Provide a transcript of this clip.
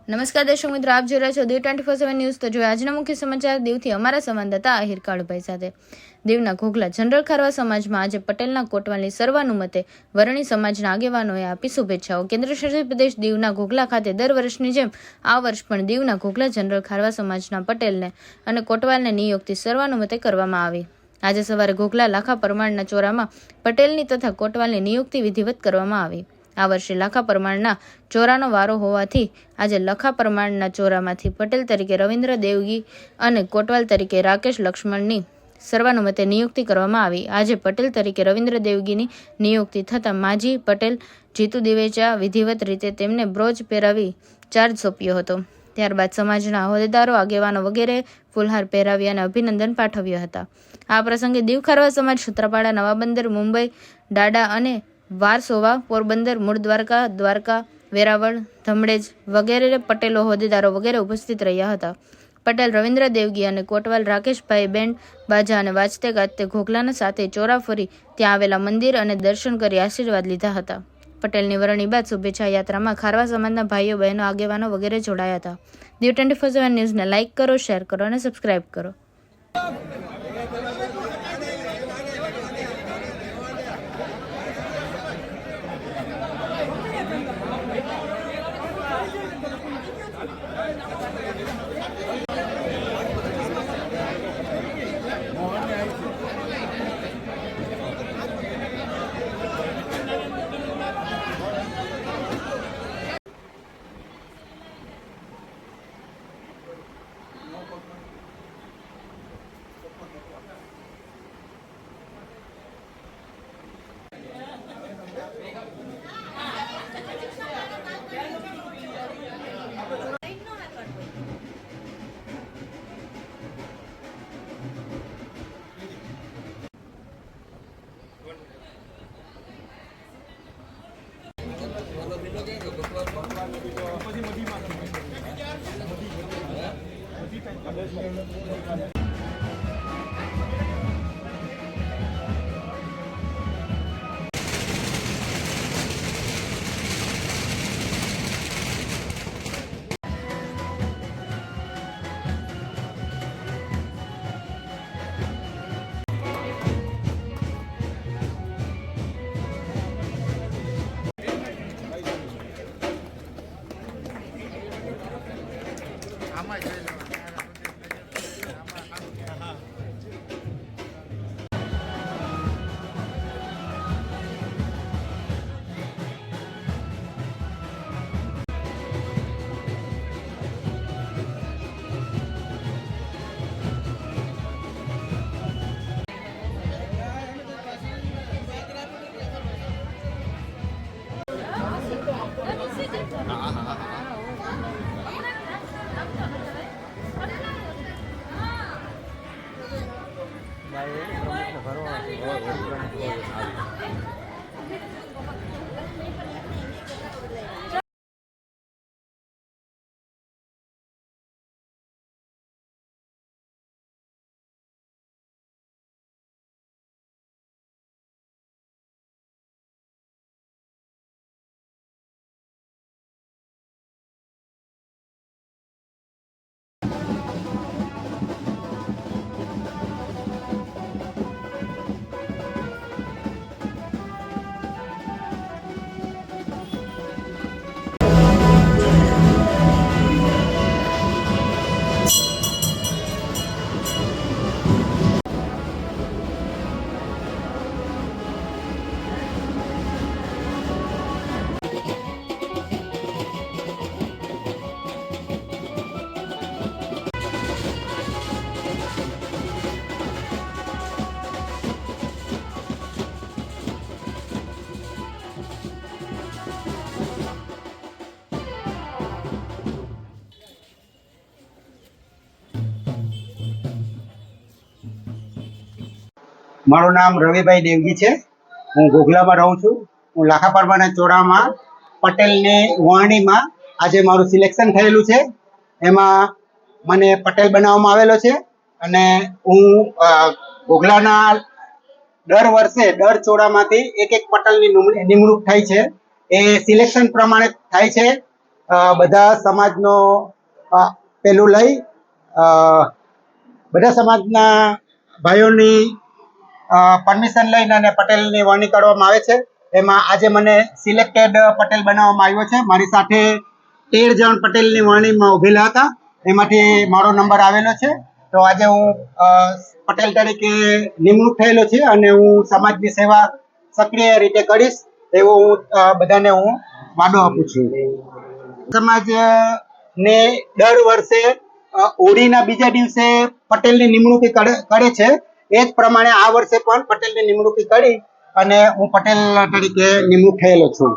નમસ્કાર દર્શક મિત્રો, આપ જોઈ રહ્યા છો દીવ 24/7 ન્યૂઝ। તો જોઈએ આજના મુખ્ય સમાચાર દીવથી અમારા સંવાદદાતા આહિર કાળુભાઈ સાથે। દીવના ઘોઘલા જનરલ ખારવા સમાજમાં આજે પટેલના કોટવાલની સર્વાનુમતે વરણી સમાજના આગેવાનોએ આપી શુભેચ્છાઓ। કેન્દ્રશાસિત પ્રદેશ દીવના ઘોઘલા ખાતે દર વર્ષની જેમ આ વર્ષ પણ દીવના ઘોઘલા જનરલ ખારવા સમાજના પટેલને અને કોટવાલને નિયુક્તિ સર્વાનુમતે કરવામાં આવી। આજે સવારે ઘોઘલા લાખા પરમારના ચોરામાં પટેલની તથા કોટવાલની નિયુક્તિ વિધિવત કરવામાં આવી। આ વર્ષે લાખા પરમારના ચોરાનો વારો હોવાથી આજે લખા પરમારના ચોરામાંથી પટેલ તરીકે રવિન્દ્ર દેવગી અને કોટવાલ તરીકે રાકેશ લક્ષ્મણની સર્વાનુમતે નિયુક્તિ કરવામાં આવી। આજે પટેલ તરીકે રવિન્દ્ર દેવગીની નિયુક્તિ થતાં માજી પટેલ જીતુ દિવેચા વિધિવત રીતે તેમને બ્રોજ પહેરાવી ચાર્જ સોંપ્યો હતો। ત્યારબાદ સમાજના હોદ્દેદારો, આગેવાનો વગેરે ફૂલહાર પહેરાવી અને અભિનંદન પાઠવ્યા હતા। આ પ્રસંગે દીવ ખારવા સમાજ સૂત્રાપાડા, નવાબંદર, મુંબઈ, ડાડા અને વારસોવા, પોરબંદર, મૂળ દ્વારકા, દ્વારકા, વેરાવળ, ધમડેજ વગેરે પટેલો, હોદ્દેદારો વગેરે ઉપસ્થિત રહ્યા હતા। પટેલ રવિન્દ્ર દેવગી અને કોટવાલ રાકેશભાઈ બેન્ડ બાજા અને વાજતે ગાજતે ઘોઘલાના સાથે ચોરા ફરી ત્યાં આવેલા મંદિર અને દર્શન કરી આશીર્વાદ લીધા હતા। પટેલની વરણી બાદ શુભેચ્છા યાત્રામાં ખારવા સમાજના ભાઈઓ, બહેનો, આગેવાનો વગેરે જોડાયા હતા। દીવ 24/7 ન્યૂઝને લાઇક કરો, શેર કરો અને સબસ્ક્રાઇબ કરો। મારું નામ રવિભાઈ દેવગી છે। હું ઘોઘલામાં રહું છું। હું લાખા પરમાના ચોરામાં પટેલની વરણીમાં આજે મારું સિલેક્શન થયેલું છે। એમાં મને પટેલ બનાવવામાં આવેલો છે અને હું ઘોઘલાના દર વર્ષે દર ચોરામાંથી એક પટેલની નિમણૂક થાય છે। એ સિલેક્શન પ્રમાણે થાય છે બધા સમાજનો પેલું લઈ બધા સમાજના ભાઈઓની પરમિશન લઈને અને પટેલની વરણી કરવામાં આવે છે. એમાં આજે મને સિલેક્ટેડ પટેલ બનાવવામાં આવ્યો છે. મારી સાથે 13 જણ પટેલની વરણીમાં ઉભેલા હતા, એમાંથી મારો નંબર આવેલો છે. તો આજે હું પટેલ તરીકે નિમણૂક થયેલો છે અને હું સમાજની સેવા સક્રિય રીતે કરીશ એવો હું બધાને હું વાદો આપું છું. સમાજ ને દર વર્ષે હોળીના બીજા દિવસે પટેલની નિમણૂક કરે છે. એ જ પ્રમાણે આ વર્ષે પણ પટેલની નિમણૂક કરી અને હું પટેલ તરીકે નિમણૂક થયેલો છું.